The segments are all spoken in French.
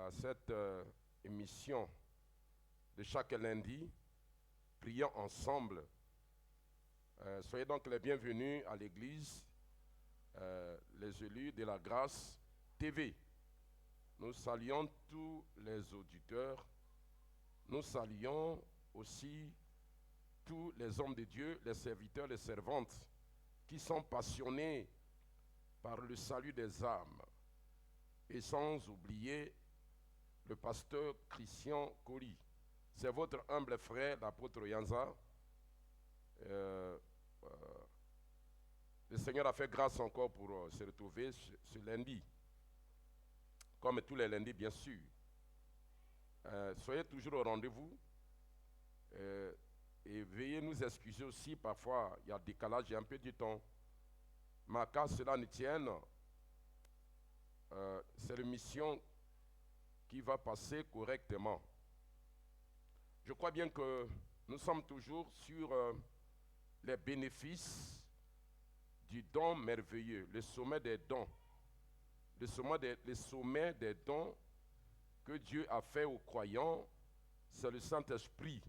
à cette émission de chaque lundi, prions ensemble. Soyez donc les bienvenus à l'église, les élus de la grâce TV. Nous saluons tous les auditeurs, nous saluons aussi tous les hommes de Dieu, les serviteurs, les servantes qui sont passionnés par le salut des âmes. Et sans oublier le pasteur Christian Kori. C'est votre humble frère, l'apôtre Yanza. Le Seigneur a fait grâce encore pour se retrouver ce lundi, comme tous les lundis bien sûr. Soyez toujours au rendez-vous et veuillez nous excuser aussi, parfois il y a décalage, il y a un peu du temps. Mais qu'à cela ne tienne, c'est une mission qui va passer correctement. Je crois bien que nous sommes toujours sur les bénéfices du don merveilleux, le sommet des dons. Le sommet des dons que Dieu a fait aux croyants, c'est le Saint-Esprit.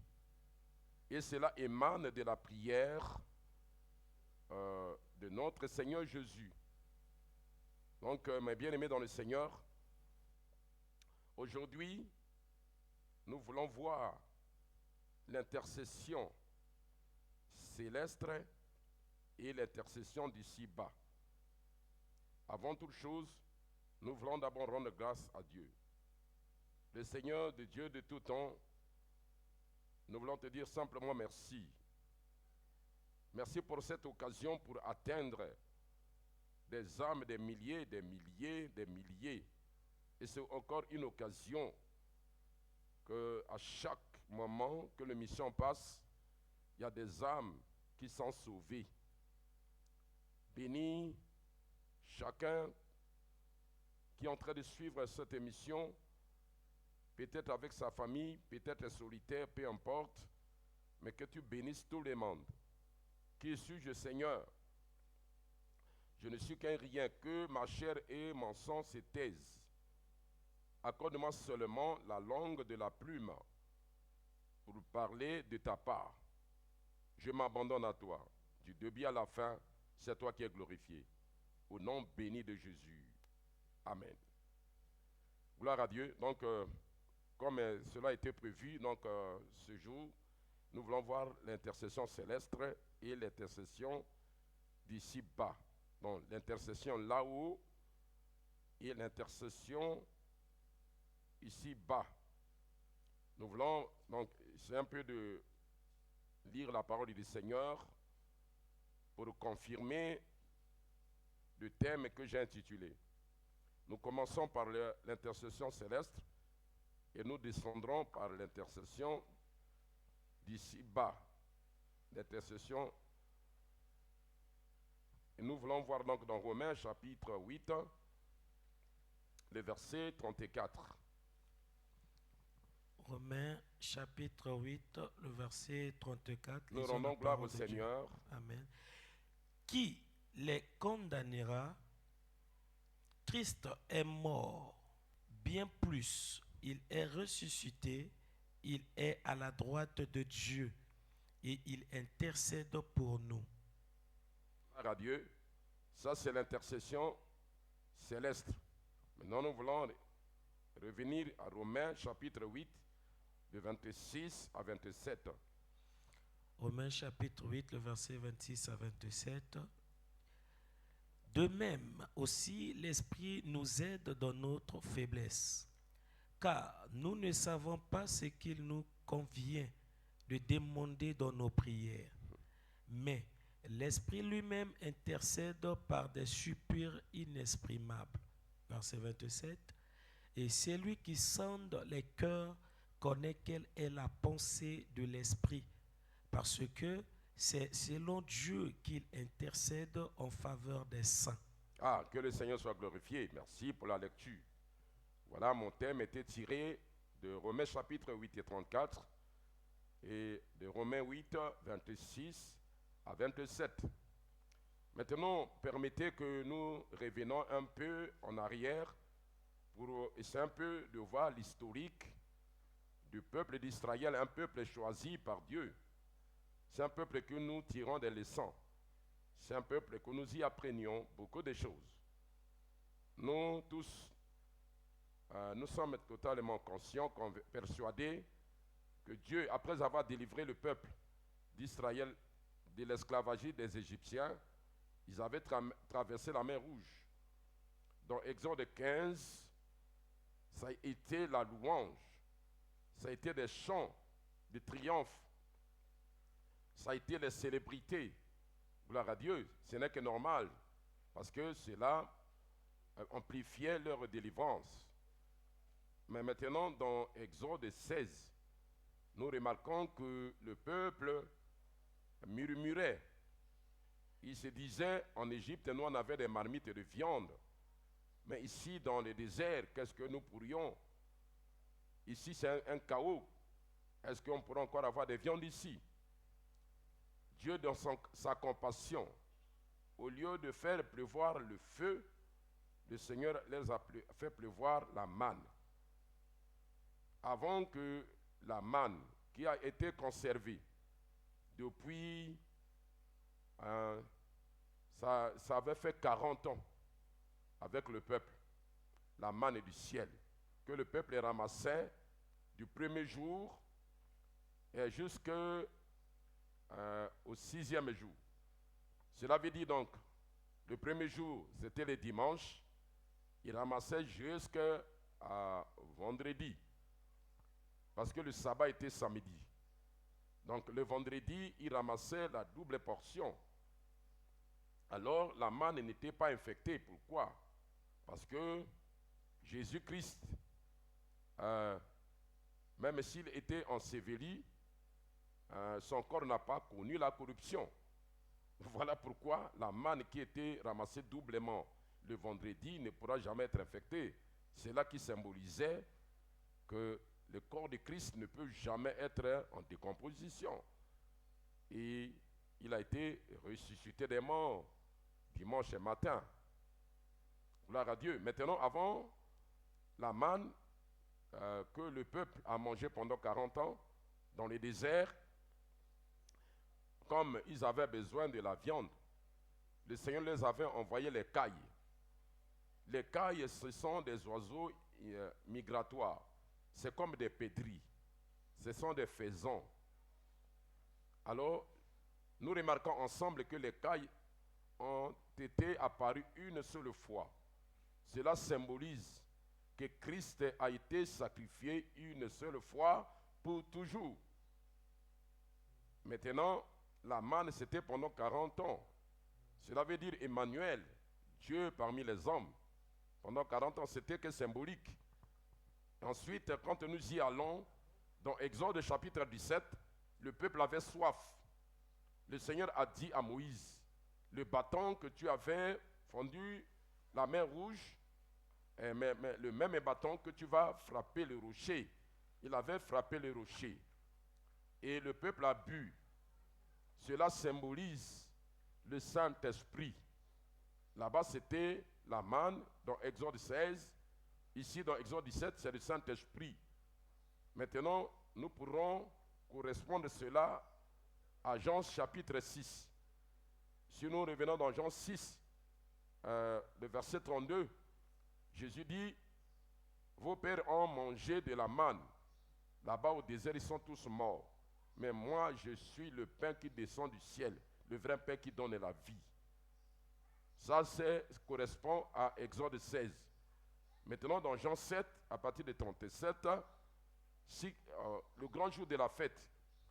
Et cela émane de la prière de notre Seigneur Jésus. Donc, mes bien-aimés dans le Seigneur, aujourd'hui, nous voulons voir l'intercession céleste et l'intercession d'ici-bas. Avant toute chose, nous voulons d'abord rendre grâce à Dieu. Le Seigneur de Dieu de tout temps, nous voulons te dire simplement merci. Merci pour cette occasion pour atteindre des âmes, des milliers, des milliers, des milliers. Et c'est encore une occasion qu'à chaque moment que l'émission passe, il y a des âmes qui sont sauvées. Bénis chacun qui est en train de suivre cette émission, peut-être avec sa famille, peut-être solitaire, peu importe, mais que tu bénisses tout le monde. Qui suis-je, Seigneur? Je ne suis qu'un rien, que ma chair et mon sang se taisent. Accorde-moi seulement la langue de la plume pour parler de ta part. Je m'abandonne à toi. Du début à la fin, c'est toi qui es glorifié. Au nom béni de Jésus. Amen. Gloire à Dieu. Donc, comme cela a été prévu, donc, ce jour, nous voulons voir l'intercession céleste et l'intercession d'ici-bas. Donc, l'intercession là-haut et l'intercession ici-bas. Nous voulons, donc, c'est un peu de lire la parole du Seigneur pour confirmer le thème que j'ai intitulé. Nous commençons par l'intercession céleste et nous descendrons par l'intercession d'ici-bas. L'intercession. Et nous voulons voir donc dans Romains chapitre 8, le verset 34. Romains chapitre 8, le verset 34. Nous rendons gloire au Seigneur. Amen. Qui les condamnera? Christ est mort. Bien plus, il est ressuscité. Il est à la droite de Dieu et il intercède pour nous. Gloire à Dieu. Ça, c'est l'intercession céleste. Maintenant, nous voulons revenir à Romains chapitre 8, de 26 à 27. Romains chapitre 8, le verset 26 à 27. De même aussi, l'Esprit nous aide dans notre faiblesse, car nous ne savons pas ce qu'il nous convient de demander dans nos prières. Mais l'Esprit lui-même intercède par des soupirs inexprimables. Verset 27. Et celui qui sonde les cœurs connaît quelle est la pensée de l'Esprit, parce que c'est selon Dieu qu'il intercède en faveur des saints. Ah, que le Seigneur soit glorifié. Merci pour la lecture. Voilà, mon thème était tiré de Romains chapitre 8 et 34 et de Romains 8, 26 à 27. Maintenant, permettez que nous revenons un peu en arrière Et c'est un peu de voir l'historique du peuple d'Israël, un peuple choisi par Dieu. C'est un peuple que nous tirons des leçons. C'est un peuple que nous y apprenions beaucoup de choses. Nous tous, nous sommes totalement conscients, persuadés que Dieu, après avoir délivré le peuple d'Israël de l'esclavage des Égyptiens, ils avaient traversé la mer Rouge. Dans Exode 15, ça a été la louange, ça a été des chants de triomphe, ça a été les célébrités. Gloire à Dieu, ce n'est que normal, parce que cela amplifiait leur délivrance. Mais maintenant, dans Exode 16, nous remarquons que le peuple murmurait. Il se disait, en Égypte, nous on avait des marmites de viande. Mais ici, dans le désert, qu'est-ce que nous pourrions? Ici, c'est un chaos. Est-ce qu'on pourra encore avoir des viandes ici? Dieu, dans sa compassion, au lieu de faire pleuvoir le feu, le Seigneur les a fait pleuvoir la manne. Avant que la manne, qui a été conservée depuis, ça avait fait 40 ans avec le peuple, la manne du ciel, que le peuple ramassait du premier jour et jusqu'au 6e jour. Cela veut dire donc, le premier jour, c'était le dimanche, il ramassait jusqu'à vendredi, parce que le sabbat était samedi. Donc le vendredi, il ramassait la double portion. Alors la manne n'était pas infectée. Pourquoi? Parce que Jésus-Christ, même s'il était enseveli, son corps n'a pas connu la corruption. Voilà pourquoi la manne qui était ramassée doublement le vendredi ne pourra jamais être infectée. C'est là qui symbolisait que le corps de Christ ne peut jamais être en décomposition. Et il a été ressuscité des morts dimanche matin. Gloire à Dieu. Maintenant, avant la manne que le peuple a mangé pendant 40 ans dans le désert, comme ils avaient besoin de la viande, le Seigneur les avait envoyé les cailles. Les cailles, ce sont des oiseaux migratoires. C'est comme des pédris. Ce sont des faisans. Alors, nous remarquons ensemble que les cailles ont été apparues une seule fois. Cela symbolise que Christ a été sacrifié une seule fois pour toujours. Maintenant, la manne, c'était pendant 40 ans. Cela veut dire Emmanuel, Dieu parmi les hommes. Pendant 40 ans, c'était que symbolique. Ensuite, quand nous y allons, dans Exode chapitre 17, le peuple avait soif. Le Seigneur a dit à Moïse, le bâton que tu avais fendu la mer Rouge, mais le même bâton que tu vas frapper le rocher. Il avait frappé le rocher. Et le peuple a bu. Cela symbolise le Saint-Esprit. Là-bas, c'était la manne dans Exode 16. Ici, dans Exode 17, c'est le Saint-Esprit. Maintenant, nous pourrons correspondre cela à Jean chapitre 6. Si nous revenons dans Jean 6, le verset 32, Jésus dit, vos pères ont mangé de la manne. Là-bas au désert, ils sont tous morts. Mais moi, je suis le pain qui descend du ciel, le vrai pain qui donne la vie. Ça correspond à Exode 16. Maintenant, dans Jean 7, à partir de 37, si, le grand jour de la fête,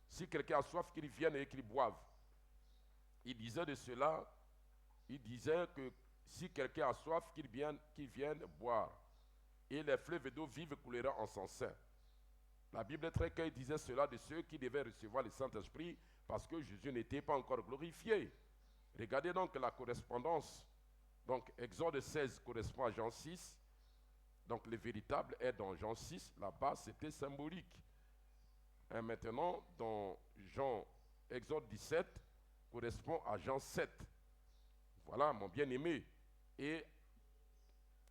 si quelqu'un a soif, qu'il vienne et qu'il boive. Il disait de cela, il disait que si quelqu'un a soif, qu'il vienne boire. Et les fleuves d'eau vive couleront en son sein. La Bible est très claire, disait cela de ceux qui devaient recevoir le Saint-Esprit parce que Jésus n'était pas encore glorifié. Regardez donc la correspondance. Donc Exode 16 correspond à Jean 6. Donc le véritable est dans Jean 6. Là-bas, c'était symbolique. Et maintenant, dans Exode 17, correspond à Jean 7. Voilà, mon bien-aimé. Et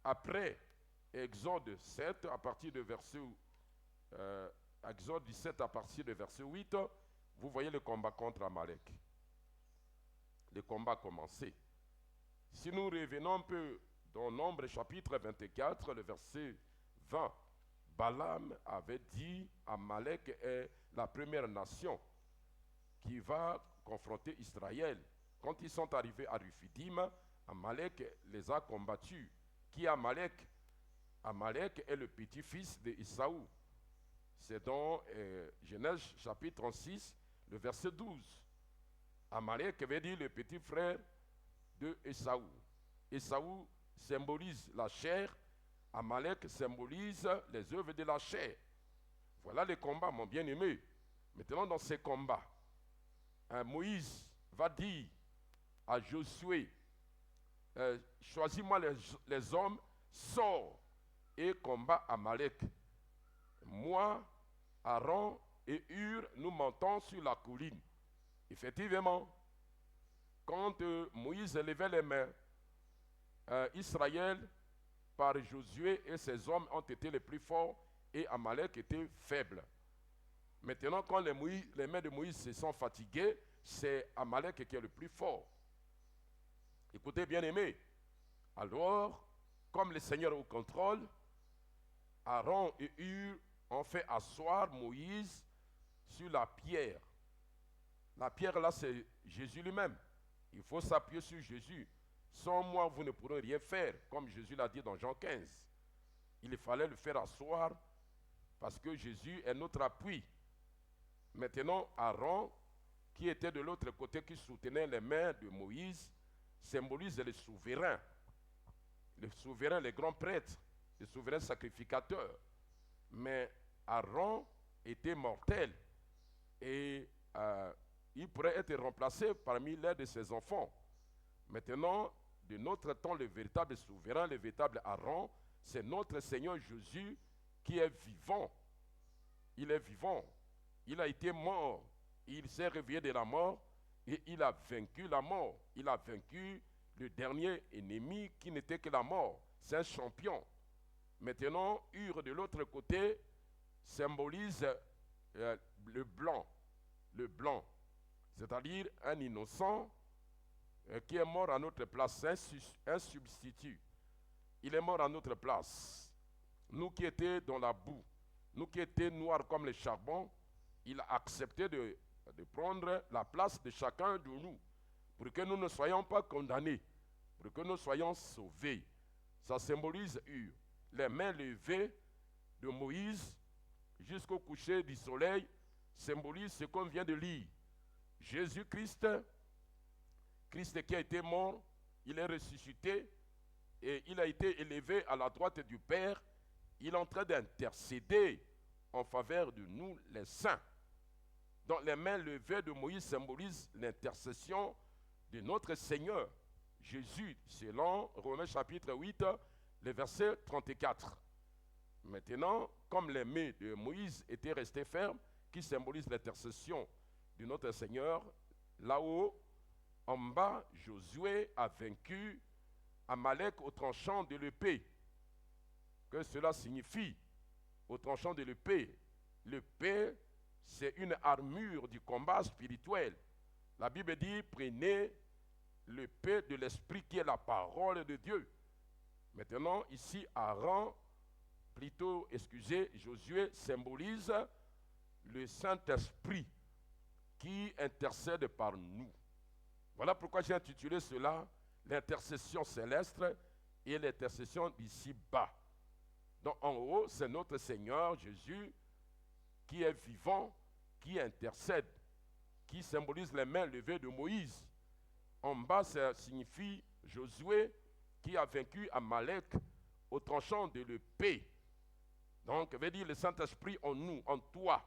après Exode 7 à partir de verset Exode 17 à partir de verset 8, vous voyez le combat contre Amalek. Le combat a commencé. Si nous revenons un peu dans Nombre chapitre 24, le verset 20, Balaam avait dit Amalek est la première nation qui va confronter Israël. Quand ils sont arrivés à Ruphidim, Amalek les a combattus. Qui est Amalek? Amalek est le petit-fils d'Ésaü. C'est dans Genèse chapitre 36, le verset 12. Amalek veut dire le petit frère de Ésaü. Ésaü symbolise la chair, Amalek symbolise les œuvres de la chair. Voilà les combats, mon bien-aimé. Maintenant, dans ces combats, Moïse va dire à Josué, choisis-moi les hommes, sors et combat Amalek. Moi, Aaron et Hur, nous montons sur la colline. Effectivement, quand Moïse levait les mains, Israël, par Josué et ses hommes, ont été les plus forts et Amalek était faible. Maintenant, quand les mains de Moïse se sont fatiguées, c'est Amalek qui est le plus fort. Écoutez, bien-aimés, alors, comme le Seigneur est au contrôle, Aaron et Hur ont fait asseoir Moïse sur la pierre. La pierre là, c'est Jésus lui-même. Il faut s'appuyer sur Jésus. Sans moi, vous ne pourrez rien faire, comme Jésus l'a dit dans Jean 15. Il fallait le faire asseoir parce que Jésus est notre appui. Maintenant, Aaron, qui était de l'autre côté, qui soutenait les mains de Moïse, symbolise les souverains. Les souverains, les grands prêtres, les souverains sacrificateurs. Mais Aaron était mortel et il pourrait être remplacé parmi l'un de ses enfants. Maintenant, de notre temps, le véritable souverain, le véritable Aaron, c'est notre Seigneur Jésus qui est vivant. Il est vivant. Il a été mort. Il s'est réveillé de la mort et il a vaincu la mort. Il a vaincu le dernier ennemi qui n'était que la mort. C'est un champion. Maintenant, Hur de l'autre côté symbolise le blanc. Le blanc. C'est-à-dire un innocent qui est mort à notre place, un substitut. Il est mort à notre place. Nous qui étions dans la boue, nous qui étions noirs comme le charbon, il a accepté de prendre la place de chacun de nous pour que nous ne soyons pas condamnés, pour que nous soyons sauvés. Ça symbolise les mains levées de Moïse jusqu'au coucher du soleil, symbolise ce qu'on vient de lire. Jésus-Christ, Christ qui a été mort, il est ressuscité et il a été élevé à la droite du Père. Il est en train d'intercéder en faveur de nous, les saints. Donc les mains levées de Moïse symbolisent l'intercession de notre Seigneur Jésus, selon Romains chapitre 8, le verset 34. Maintenant, comme les mains de Moïse étaient restées fermes, qui symbolisent l'intercession de notre Seigneur, là-haut, en bas, Josué a vaincu Amalek au tranchant de l'épée. Que cela signifie, au tranchant de l'épée? L'épée, c'est une armure du combat spirituel. La Bible dit, prenez l'épée de l'esprit qui est la parole de Dieu. Maintenant, ici, Josué symbolise le Saint-Esprit qui intercède par nous. Voilà pourquoi j'ai intitulé cela l'intercession céleste et l'intercession d'ici-bas. Donc en haut, c'est notre Seigneur Jésus qui est vivant, qui intercède, qui symbolise les mains levées de Moïse. En bas, ça signifie Josué qui a vaincu Amalek au tranchant de l'épée. Donc, veut dire le Saint-Esprit en nous, en toi.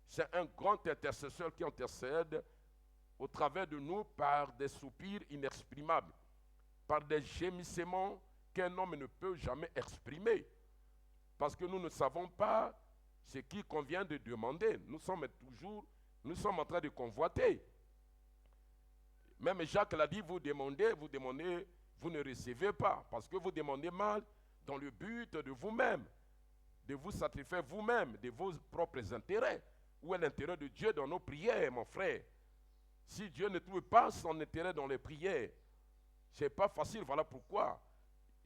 C'est un grand intercesseur qui intercède au travers de nous par des soupirs inexprimables, par des gémissements qu'un homme ne peut jamais exprimer. Parce que nous ne savons pas ce qu'il convient de demander. Nous sommes en train de convoiter. Même Jacques l'a dit, vous demandez, vous ne recevez pas. Parce que vous demandez mal, dans le but de vous-même, de vous satisfaire vous-même, de vos propres intérêts. Où est l'intérêt de Dieu dans nos prières, mon frère? Si Dieu ne trouve pas son intérêt dans les prières, ce n'est pas facile. Voilà pourquoi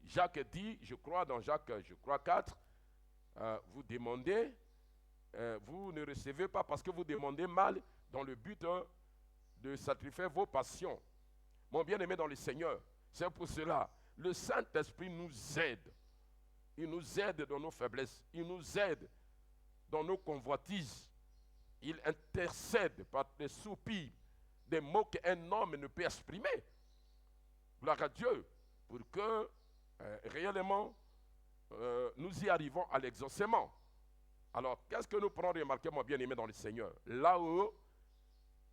Jacques dit, je crois dans Jacques 4, vous demandez, vous ne recevez pas parce que vous demandez mal dans le but de satisfaire vos passions. Mon bien-aimé dans le Seigneur, c'est pour cela, le Saint-Esprit nous aide. Il nous aide dans nos faiblesses. Il nous aide dans nos convoitises. Il intercède par des soupirs, des mots qu'un homme ne peut exprimer. Gloire à Dieu, pour que réellement nous y arrivons à l'exaucement. Alors, qu'est-ce que nous prenons remarquer, mon bien-aimé dans le Seigneur? Là où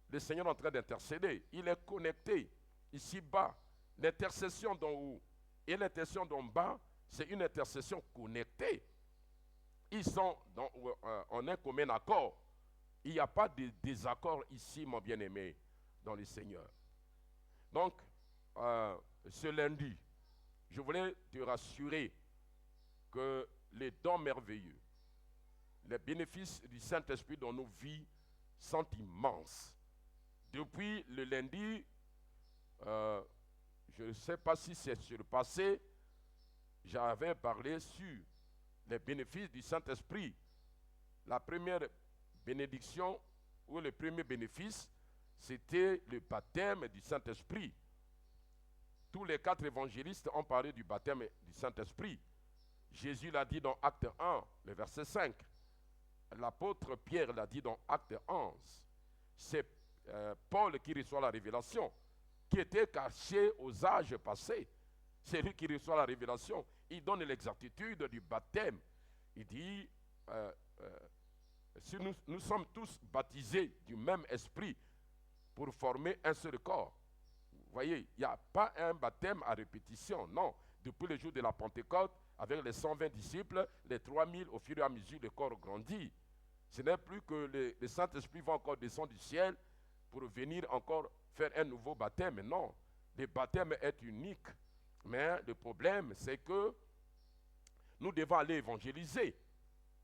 le Seigneur est en train d'intercéder, il est connecté ici-bas. L'intercession d'en haut et l'intercession d'en bas, c'est une intercession connectée. Ils sont en un commun accord. Il n'y a pas de désaccord ici, mon bien-aimé, dans le Seigneur. Donc, ce lundi, je voulais te rassurer que les dons merveilleux, les bénéfices du Saint-Esprit dans nos vies sont immenses. Depuis le lundi, je ne sais pas si c'est sur le passé, j'avais parlé sur les bénéfices du Saint-Esprit. La première bénédiction ou le premier bénéfice, c'était le baptême du Saint-Esprit. Tous les 4 évangélistes ont parlé du baptême du Saint-Esprit. Jésus l'a dit dans Acte 1, le verset 5. L'apôtre Pierre l'a dit dans Acte 11. C'est Paul qui reçoit la révélation, qui était caché aux âges passés. C'est lui qui reçoit la révélation. Il donne l'exactitude du baptême. Il dit, si nous sommes tous baptisés du même esprit pour former un seul corps. Vous voyez, il n'y a pas un baptême à répétition, non. Depuis le jour de la Pentecôte, avec les 120 disciples, les 3000, au fur et à mesure, le corps grandit. Ce n'est plus que le Saint-Esprit va encore descendre du ciel pour venir encore faire un nouveau baptême. Non, le baptême est unique. Mais le problème, c'est que nous devons aller évangéliser.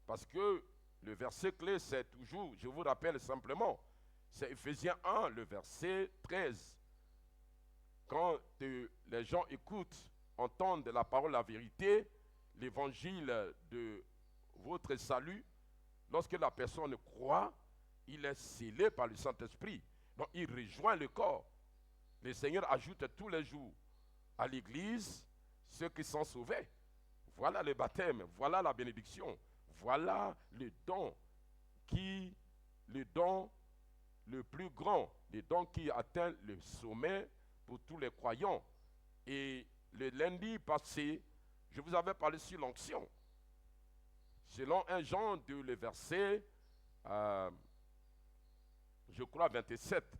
Parce que le verset clé, c'est toujours, je vous rappelle simplement, c'est Ephésiens 1, le verset 13. Quand les gens écoutent, entendent la parole, la vérité, l'évangile de votre salut, lorsque la personne croit, il est scellé par le Saint-Esprit. Donc il rejoint le corps. Le Seigneur ajoute tous les jours à l'église ceux qui sont sauvés. Voilà le baptême, voilà la bénédiction, voilà le don le plus grand, le don qui atteint le sommet pour tous les croyants. Et le lundi passé, je vous avais parlé sur l'onction. Selon 1 Jean 2, le verset, je crois 27. Vous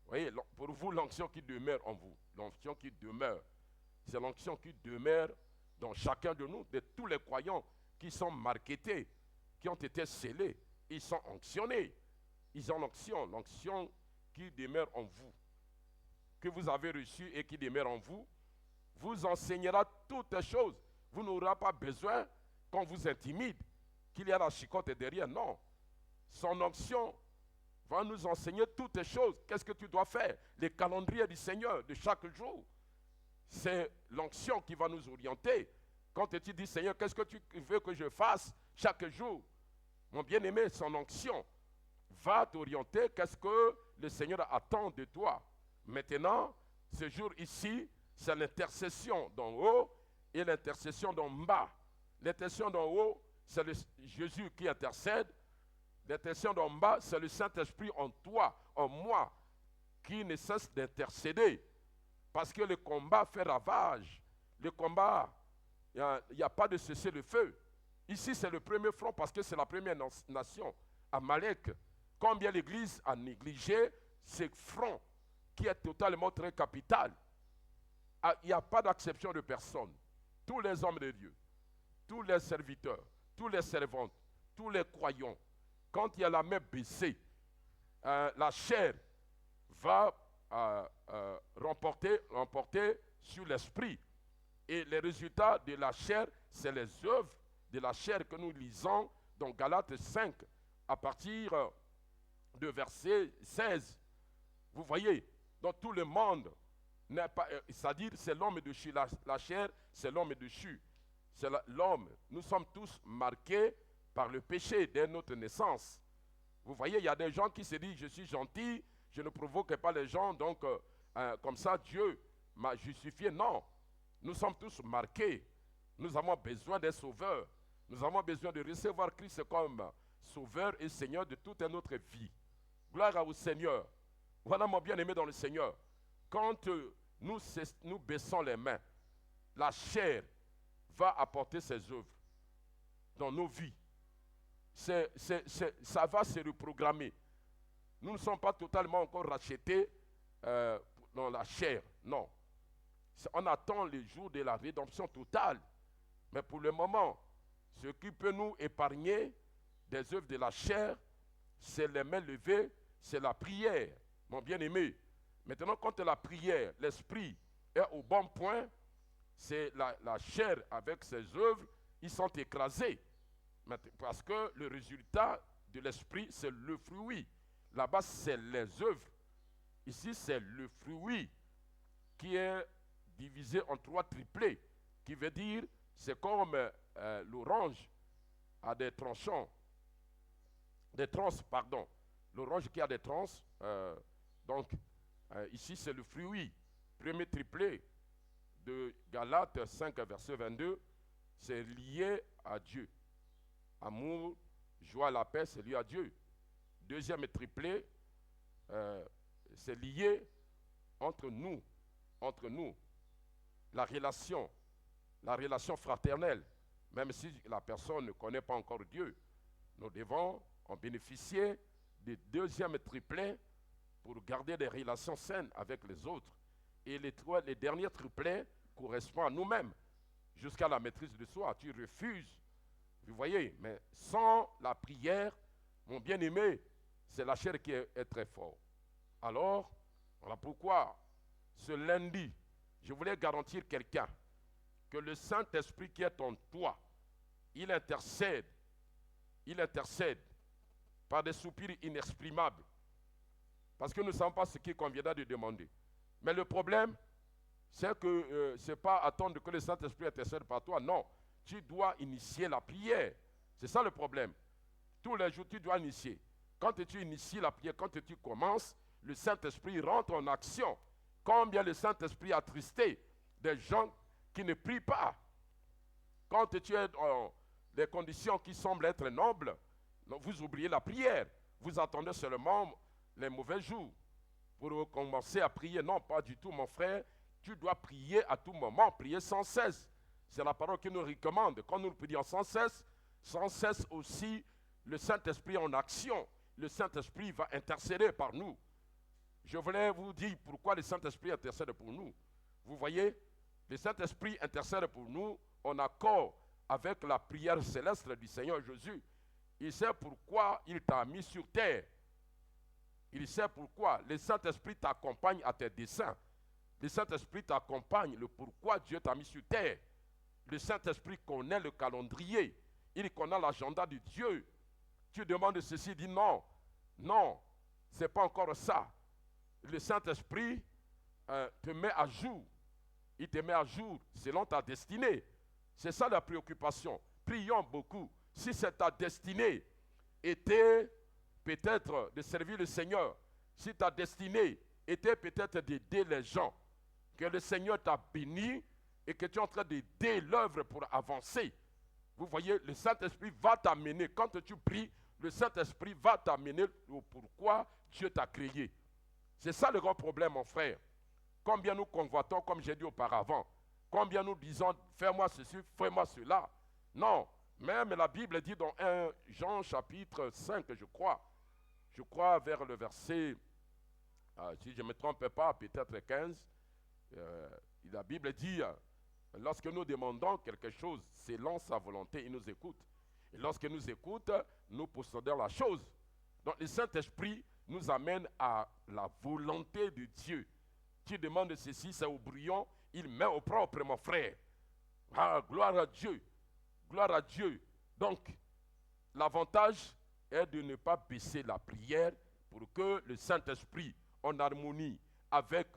voyez, pour vous, l'onction qui demeure en vous, l'onction qui demeure, c'est l'onction qui demeure dans chacun de nous, de tous les croyants qui sont marketés, qui ont été scellés, ils sont onctionnés. Ils ont l'onction qui demeure en vous, que vous avez reçue et qui demeure en vous, vous enseignera toutes les choses. Vous n'aurez pas besoin qu'on vous intimide, qu'il y a la chicotte derrière. Non. Son onction va nous enseigner toutes les choses. Qu'est-ce que tu dois faire? Les calendriers du Seigneur de chaque jour. C'est l'onction qui va nous orienter. Quand tu dis, Seigneur, qu'est-ce que tu veux que je fasse chaque jour? Mon bien-aimé, son onction va t'orienter. Qu'est-ce que le Seigneur attend de toi? Maintenant, ce jour ici, c'est l'intercession d'en haut et l'intercession d'en bas. L'intercession d'en haut, c'est Jésus qui intercède. L'intercession d'en bas, c'est le Saint-Esprit en toi, en moi, qui ne cesse d'intercéder. Parce que le combat fait ravage. Le combat, il n'y a pas de cessez-le-feu. Ici, c'est le premier front parce que c'est la première nation, Amalek. Combien l'Église a négligé ce front qui est totalement très capital. Il n'y a pas d'acception de personne. Tous les hommes de Dieu, tous les serviteurs, tous les servantes, tous les croyants, quand il y a la main baissée, la chair va remporter sur l'esprit. Et les résultats de la chair, c'est les œuvres de la chair que nous lisons dans Galates 5, à partir de verset 16. Vous voyez, dans tout le monde, c'est-à-dire c'est l'homme déchu, la chair, c'est l'homme déchu. C'est l'homme. Nous sommes tous marqués par le péché dès notre naissance. Vous voyez, il y a des gens qui se disent, je suis gentil, je ne provoque pas les gens, donc comme ça Dieu m'a justifié. Non, nous sommes tous marqués. Nous avons besoin d'un sauveur. Nous avons besoin de recevoir Christ comme sauveur et Seigneur de toute notre vie. Gloire au Seigneur. Voilà mon bien-aimé dans le Seigneur. Quand nous baissons les mains, la chair va apporter ses œuvres dans nos vies. Ça va se reprogrammer. Nous ne sommes pas totalement encore rachetés dans la chair, non. On attend le jour de la rédemption totale. Mais pour le moment, ce qui peut nous épargner des œuvres de la chair, c'est les mains levées, c'est la prière, mon bien-aimé. Maintenant, quand la prière, l'esprit est au bon point, c'est la chair avec ses œuvres, ils sont écrasés. Parce que le résultat de l'esprit, c'est le fruit. Là-bas, c'est les œuvres. Ici, c'est le fruit qui est divisé en 3 triplés, qui veut dire, c'est comme l'orange a des tranchants, des tranches, pardon. L'orange qui a des tranches, ici, c'est le fruit. Premier triplé de Galates 5, verset 22, c'est lié à Dieu. Amour, joie, la paix, c'est lié à Dieu. Deuxième triplé, c'est lié entre nous. La relation fraternelle, même si la personne ne connaît pas encore Dieu, nous devons en bénéficier du deuxième triplet pour garder des relations saines avec les autres. Et les derniers triplets correspondent à nous-mêmes, jusqu'à la maîtrise de soi. Tu refuses, vous voyez, mais sans la prière, mon bien-aimé, c'est la chair qui est très forte. Alors, voilà pourquoi, ce lundi, je voulais garantir quelqu'un que le Saint-Esprit qui est en toi, il intercède par des soupirs inexprimables. Parce que nous ne savons pas ce qu'il conviendra de demander. Mais le problème, c'est que ce n'est pas attendre que le Saint-Esprit intercède par toi. Non, tu dois initier la prière. C'est ça le problème. Tous les jours, tu dois initier. Quand tu inities la prière, quand tu commences, le Saint-Esprit rentre en action. Combien le Saint-Esprit a attristé des gens qui ne prient pas. Quand tu es dans des conditions qui semblent être nobles, vous oubliez la prière. Vous attendez seulement les mauvais jours pour commencer à prier. Non, pas du tout, mon frère. Tu dois prier à tout moment, prier sans cesse. C'est la parole qui nous recommande. Quand nous prions sans cesse aussi, le Saint-Esprit en action. Le Saint-Esprit va intercéder par nous. Je voulais vous dire pourquoi le Saint-Esprit intercède pour nous. Vous voyez, le Saint-Esprit intercède pour nous en accord avec la prière céleste du Seigneur Jésus. Il sait pourquoi il t'a mis sur terre. Il sait pourquoi. Le Saint-Esprit t'accompagne à tes desseins. Le Saint-Esprit t'accompagne le pourquoi Dieu t'a mis sur terre. Le Saint-Esprit connaît le calendrier. Il connaît l'agenda de Dieu. Tu demandes ceci, dis non. Non, ce n'est pas encore ça. Le Saint-Esprit te met à jour. Il te met à jour selon ta destinée. C'est ça la préoccupation. Prions beaucoup. Si c'est ta destinée était peut-être de servir le Seigneur, si ta destinée était peut-être d'aider les gens, que le Seigneur t'a béni et que tu es en train d'aider l'œuvre pour avancer, vous voyez, le Saint-Esprit va t'amener. Quand tu pries, le Saint-Esprit va t'amener au pourquoi Dieu t'a créé. C'est ça le grand problème, mon frère. Combien nous convoitons, comme j'ai dit auparavant, combien nous disons, fais-moi ceci, fais-moi cela. Non, même la Bible dit dans 1 Jean chapitre 5, je crois vers le verset, si je ne me trompe pas, peut-être 15, la Bible dit, lorsque nous demandons quelque chose selon sa volonté, il nous écoute. Et lorsque nous écoute, nous possédons la chose. Donc le Saint-Esprit nous amène à la volonté de Dieu. Tu demandes ceci, c'est au brouillon, il met au propre, mon frère. Ah, gloire à Dieu. Gloire à Dieu. Donc, l'avantage est de ne pas baisser la prière pour que le Saint-Esprit, en harmonie avec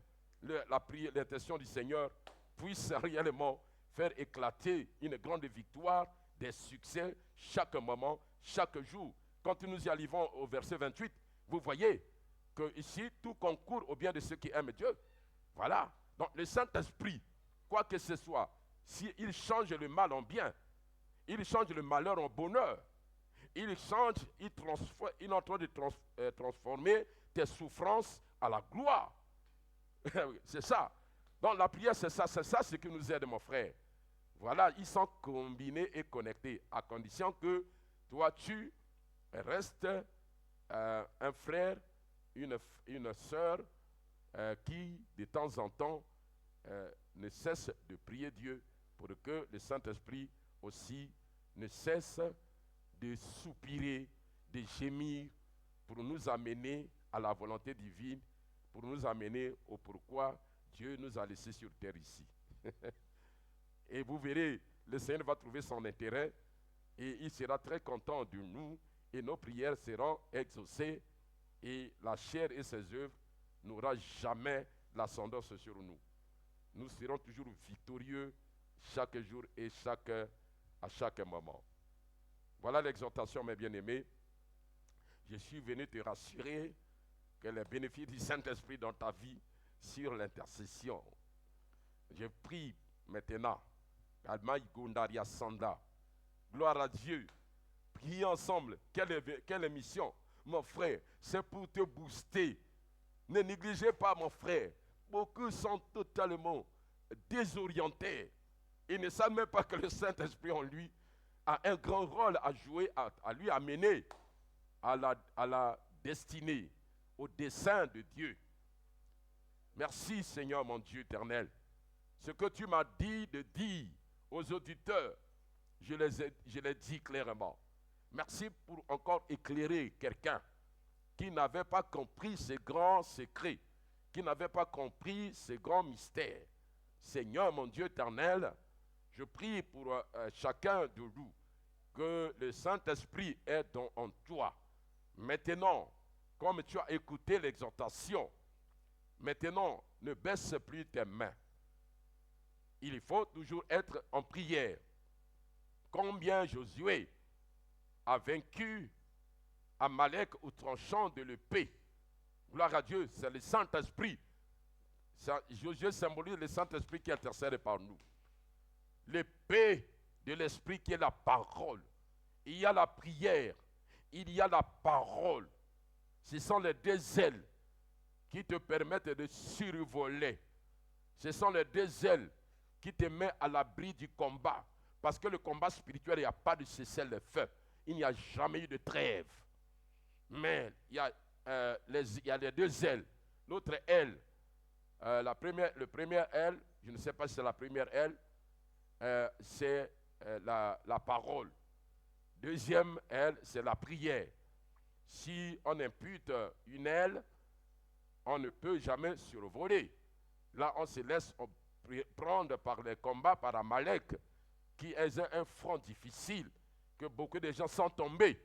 l'intention du Seigneur, puisse réellement faire éclater une grande victoire, des succès chaque moment, chaque jour. Quand nous y arrivons au verset 28, vous voyez que ici, tout concourt au bien de ceux qui aiment Dieu. Voilà. Donc le Saint-Esprit, quoi que ce soit, s'il change le mal en bien, il change le malheur en bonheur, il change, il est en train de transformer tes souffrances à la gloire. C'est ça. Donc la prière, c'est ça ce qui nous aide, mon frère. Voilà, ils sont combinés et connectés, à condition que toi, tu restes un frère, une sœur qui, de temps en temps, ne cesse de prier Dieu pour que le Saint-Esprit aussi ne cesse de soupirer, de gémir pour nous amener à la volonté divine, pour nous amener au pourquoi Dieu nous a laissés sur terre ici. Et vous verrez, le Seigneur va trouver son intérêt et il sera très content de nous et nos prières seront exaucées et la chair et ses œuvres n'aura jamais l'ascendance sur nous. Nous serons toujours victorieux chaque jour et à chaque moment. Voilà l'exhortation, mes bien-aimés. Je suis venu te rassurer que les bénéfices du Saint-Esprit dans ta vie sur l'intercession. Je prie maintenant. Gloire à Dieu. Priez ensemble. Quelle mission, mon frère? C'est pour te booster. Ne négligez pas, mon frère. Beaucoup sont totalement désorientés. Ils ne savent même pas que le Saint-Esprit en lui a un grand rôle à jouer, à lui amener à la destinée, au dessein de Dieu. Merci, Seigneur, mon Dieu éternel. Ce que tu m'as dit de dire aux auditeurs, je les dis clairement. Merci pour encore éclairer quelqu'un qui n'avait pas compris ces grands secrets, qui n'avait pas compris ces grands mystères. Seigneur, mon Dieu éternel, je prie pour chacun de nous que le Saint-Esprit est en toi. Maintenant, comme tu as écouté l'exhortation, maintenant, ne baisse plus tes mains. Il faut toujours être en prière. Combien Josué a vaincu Amalek au tranchant de l'épée. Gloire à Dieu, c'est le Saint-Esprit. Josué symbolise le Saint-Esprit qui intercède par nous. L'épée de l'Esprit qui est la parole. Il y a la prière, il y a la parole. Ce sont les deux ailes qui te permettent de survoler. Ce sont les deux ailes qui te mettent à l'abri du combat. Parce que le combat spirituel, il n'y a pas de cessez-le-feu. Il n'y a jamais eu de trêve. Mais il y a les deux ailes. L'autre aile, le premier aile, je ne sais pas si c'est la première aile, c'est la parole. Deuxième aile, c'est la prière. Si on impute une aile, on ne peut jamais survoler. Là, on se laisse prendre par les combats, par Amalek, qui est un front difficile, que beaucoup de gens sont tombés.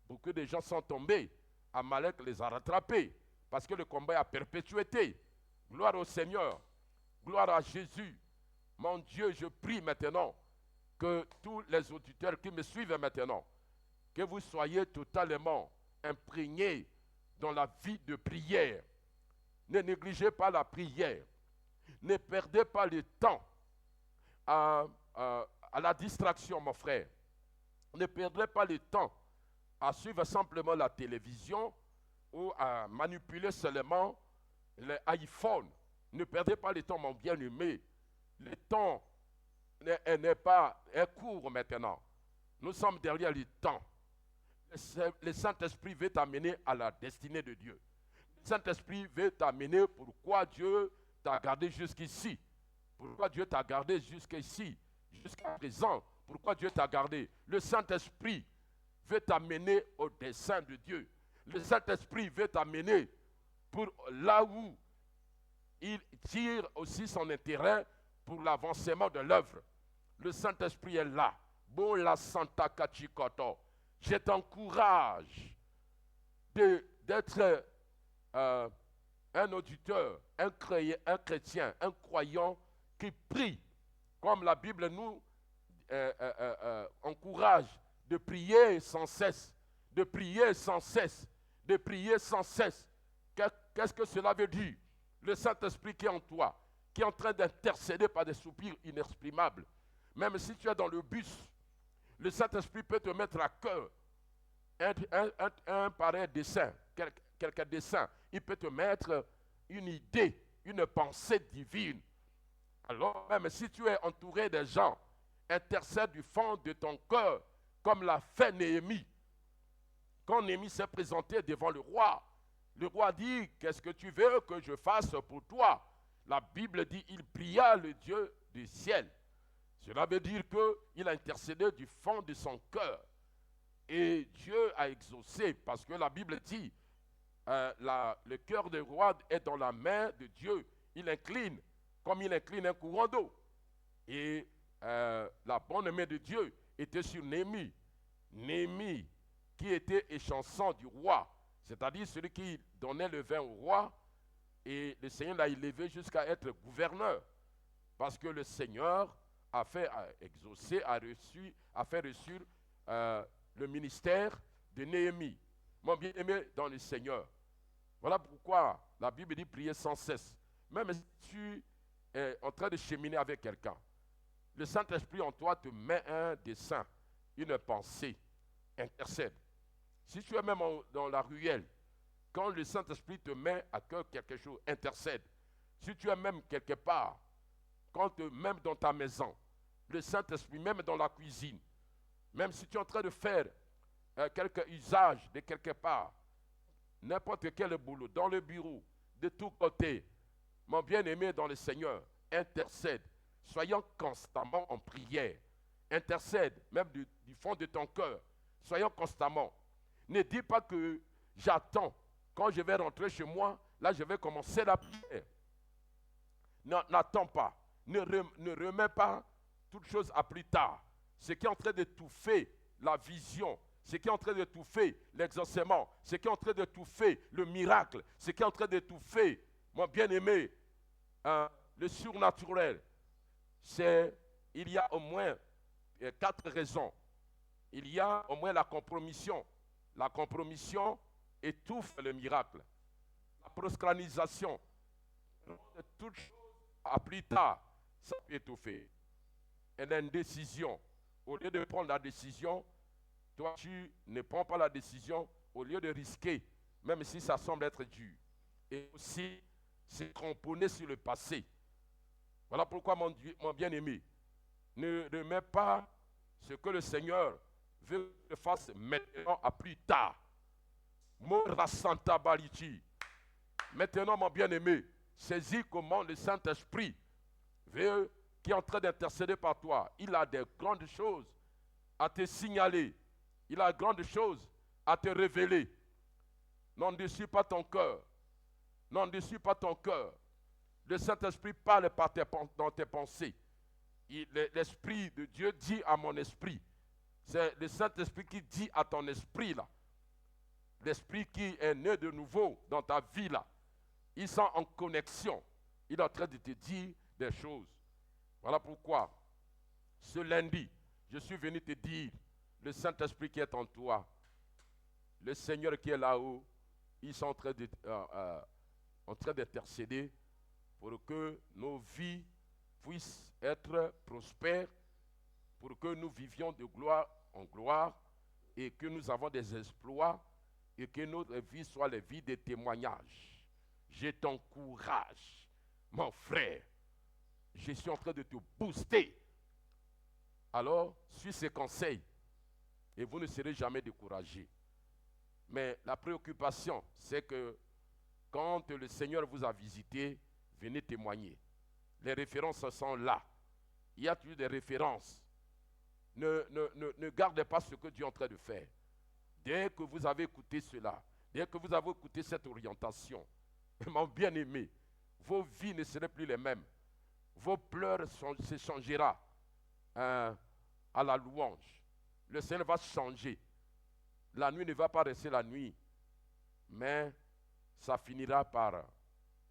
Beaucoup de gens sont tombés. Amalek les a rattrapés, parce que le combat est à perpétuité. Gloire au Seigneur. Gloire à Jésus. Mon Dieu, je prie maintenant que tous les auditeurs qui me suivent maintenant, que vous soyez totalement imprégnés dans la vie de prière. Ne négligez pas la prière. Ne perdez pas le temps à la distraction, mon frère. Ne perdez pas le temps à suivre simplement la télévision ou à manipuler seulement les iPhones. Ne perdez pas le temps, mon bien-aimé. Le temps est court maintenant. Nous sommes derrière le temps. Le Saint-Esprit veut t'amener à la destinée de Dieu. Le Saint-Esprit veut t'amener pourquoi Dieu t'a gardé jusqu'ici. Pourquoi Dieu t'a gardé jusqu'ici, jusqu'à présent. Pourquoi Dieu t'a gardé. Le Saint-Esprit veut t'amener au dessein de Dieu. Le Saint-Esprit veut t'amener pour là où il tire aussi son intérêt pour l'avancement de l'œuvre. Le Saint-Esprit est là. Bon la Santa Kachikoto. Je t'encourage d'être un auditeur, un chrétien, un croyant qui prie, comme la Bible nous encourage de prier sans cesse, de prier sans cesse, de prier sans cesse. Qu'est-ce que cela veut dire? Le Saint-Esprit qui est en toi, qui est en train d'intercéder par des soupirs inexprimables. Même si tu es dans le bus, le Saint-Esprit peut te mettre à cœur un pareil dessein, quelques dessins. Il peut te mettre une idée, une pensée divine. Alors, même si tu es entouré de gens, intercède du fond de ton cœur, comme l'a fait Néhémie. Quand Néhémie s'est présenté devant le roi dit, qu'est-ce que tu veux que je fasse pour toi? La Bible dit, il pria le Dieu du ciel. Cela veut dire qu'il a intercédé du fond de son cœur. Et Dieu a exaucé, parce que la Bible dit, le cœur du roi est dans la main de Dieu. Il incline, comme il incline un courant d'eau. Et la bonne main de Dieu était sur Néhémie. Néhémie, qui était échanson du roi, c'est-à-dire celui qui donnait le vin au roi, et le Seigneur l'a élevé jusqu'à être gouverneur, parce que le Seigneur a fait exaucer, a fait reçu le ministère de Néhémie. Mon bien-aimé dans le Seigneur. Voilà pourquoi la Bible dit prier sans cesse. Même si tu es en train de cheminer avec quelqu'un, le Saint-Esprit en toi te met un dessein, une pensée, intercède. Si tu es même dans la ruelle, quand le Saint-Esprit te met à cœur quelque chose, intercède. Si tu es même quelque part, même dans ta maison, le Saint-Esprit, même dans la cuisine, même si tu es en train de faire quelque usage de quelque part, n'importe quel boulot, dans le bureau, de tous côtés, mon bien-aimé dans le Seigneur, intercède. Soyons constamment en prière. Intercède, même du fond de ton cœur. Soyons constamment. Ne dis pas que j'attends. Quand je vais rentrer chez moi, là je vais commencer la prière. N'attends pas. Ne remets pas toute chose à plus tard. Ce qui est en train d'étouffer la vision, ce qui est en train d'étouffer l'exaucement, ce qui est en train d'étouffer le miracle, ce qui est en train d'étouffer, mon bien-aimé, le surnaturel, il y a au moins 4 raisons. Il y a au moins la compromission. La compromission étouffe le miracle. La proscranisation, toute chose à plus tard, ça peut étouffer. Et l'indécision, au lieu de prendre la décision, toi tu ne prends pas la décision au lieu de risquer, même si ça semble être dur. Et aussi, se cramponner sur le passé. Voilà pourquoi mon bien-aimé, ne remets pas ce que le Seigneur veut que tu fasses maintenant à plus tard. Mora Santa Baliti. Maintenant, mon bien-aimé, saisis comment le Saint-Esprit veut, qui est en train d'intercéder par toi. Il a des grandes choses à te signaler. Il a de grandes choses à te révéler. N'en déçus pas ton cœur. N'en déçus pas ton cœur. Le Saint-Esprit parle dans tes pensées. L'Esprit de Dieu dit à mon esprit. C'est le Saint-Esprit qui dit à ton esprit là. L'Esprit qui est né de nouveau dans ta vie là. Ils sont en connexion. Il est en train de te dire des choses. Voilà pourquoi, ce lundi, je suis venu te dire, le Saint-Esprit qui est en toi, le Seigneur qui est là-haut, ils sont en train d'intercéder pour que nos vies puissent être prospères, pour que nous vivions de gloire en gloire et que nous avons des exploits et que notre vie soit les vies de témoignages. Je t'encourage, mon frère. Je suis en train de te booster. Alors, suis ces conseils et vous ne serez jamais découragés. Mais la préoccupation, c'est que quand le Seigneur vous a visité, venez témoigner. Les références sont là. Il y a toujours des références. Ne gardez pas ce que Dieu est en train de faire. Dès que vous avez écouté cela, dès que vous avez écouté cette orientation, mon bien-aimé, vos vies ne seraient plus les mêmes. Vos pleurs se changeront à la louange. Le Seigneur va changer. La nuit ne va pas rester la nuit, mais ça finira par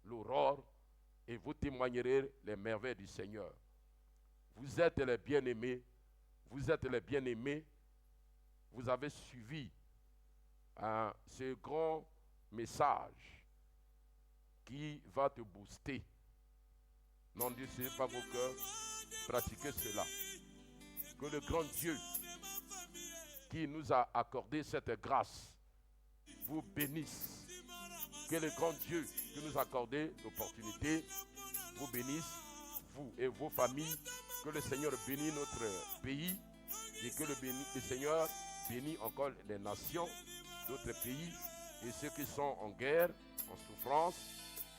l'aurore et vous témoignerez les merveilles du Seigneur. Vous êtes les bien-aimés, vous êtes les bien-aimés, vous avez suivi ce grand message qui va te booster. N'endurcissez pas vos cœurs, pratiquez cela. Que le grand Dieu qui nous a accordé cette grâce vous bénisse. Que le grand Dieu qui nous a accordé l'opportunité vous bénisse, vous et vos familles. Que le Seigneur bénisse notre pays et que le Seigneur bénisse encore les nations d'autres pays et ceux qui sont en guerre, en souffrance.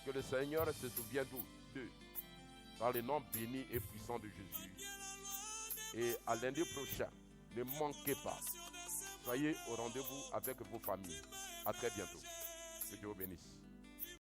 Que le Seigneur se souvienne d'eux par le nom béni et puissant de Jésus. Et à lundi prochain, ne manquez pas. Soyez au rendez-vous avec vos familles. À très bientôt. Que Dieu vous bénisse.